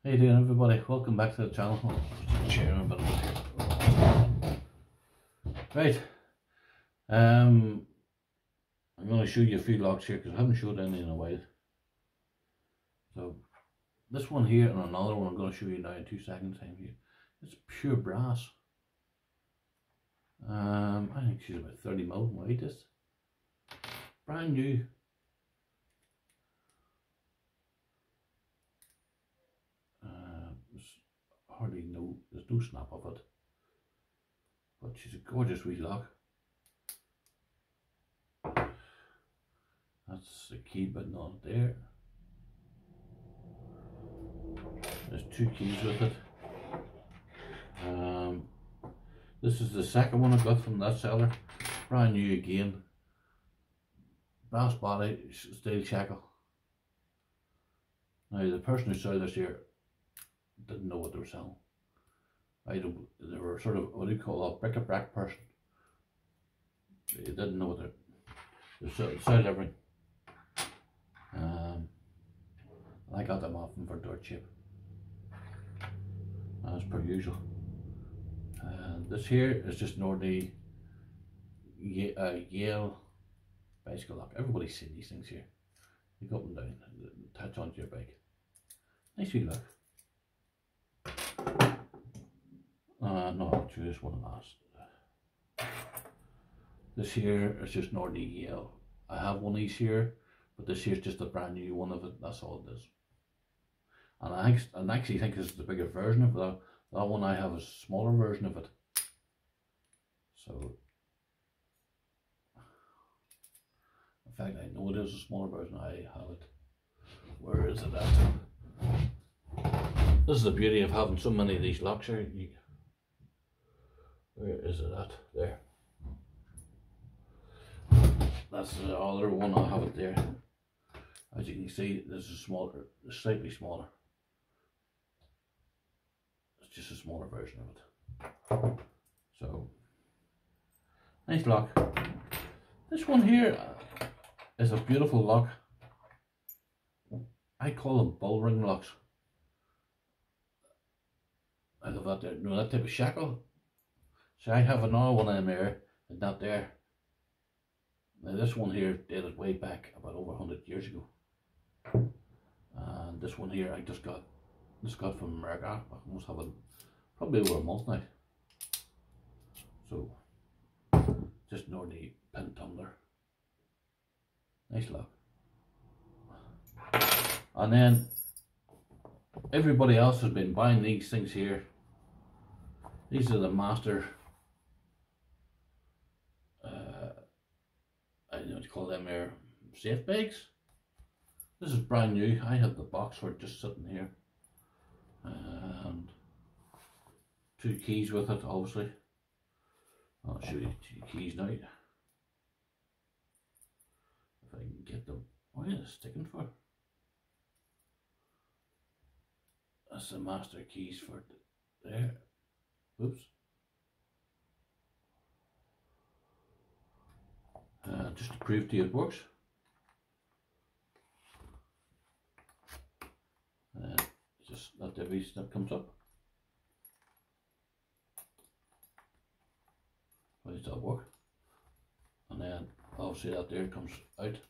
How you doing, everybody? Welcome back to the channel. Oh, just sharing a bit of it. Right. I'm going to show you a few locks here because I haven't showed any in a while. So this one here and another one I'm going to show you now in 2 seconds time here. It's pure brass. I think she's about 30 mil wide. This brand new. There's no snap of it, but she's a gorgeous wee lock. That's the key button on it there. There's 2 keys with it. This is the second one I got from that seller. Brand new again. Brass body, steel shackle. Now the person who sold this here didn't know what they were selling. They were sort of, what do you call a bric-a-brac person. They didn't know what they sold everything. I got them off them for dirt cheap, as per usual. This here is just an ordinary Yale bicycle lock. Everybody's seen these things here. You go up and down, attach onto your bike. Nice wee lock. No, I'll choose one last. This here is just an ordinary Yale. I have one of these here, but this here's just a brand new one of it. That's all it is. And I actually think this is the bigger version of that. That one I have a smaller version of it. So, in fact, I know it is a smaller version. I have it. Where is it at? This is the beauty of having so many of these locks here. Where is it at? There. That's the other one. I have it there. As you can see, this is smaller, slightly smaller. It's just a smaller version of it. So, nice lock. This one here is a beautiful lock. I call them bull ring locks. I love that there. You know, that type of shackle. So I have another one in there, and not there. Now this one here dated way back about over 100 years ago. And this one here I just got from America. I must have it probably over a month now. So just an ordinary pin tumbler. Nice lock. And then everybody else has been buying these things here. These are the master, I don't know what you call them here, safe bags. This is brand new. I have the box for it just sitting here. And 2 keys with it, obviously. I'll show you 2 keys now. If I can get them. What is it sticking for? That's the master keys for it there. Oops. Just to prove to you it works. Just let every step comes up. How does that work? And then obviously that there comes out.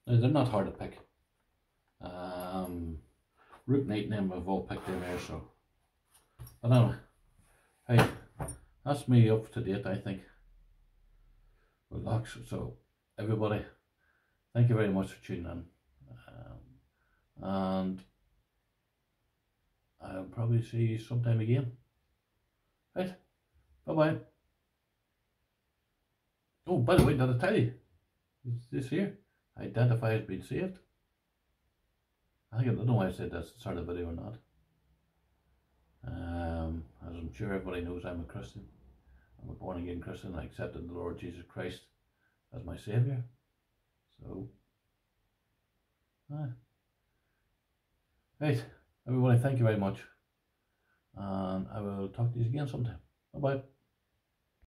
Now they're not hard to pick. Root Night and them have all picked them here, so. But anyway, hey, that's me up to date, I think, with locks. So everybody, thank you very much for tuning in, and I'll probably see you sometime again. Right, bye bye. Oh, by the way, did I tell you this here identify as being saved? I don't know why I said that's the start of the video or not. As I'm sure everybody knows, I'm a Christian. I'm a born again Christian. I accepted the Lord Jesus Christ as my Saviour. So, right, everybody, thank you very much. And I will talk to you again sometime. Bye bye.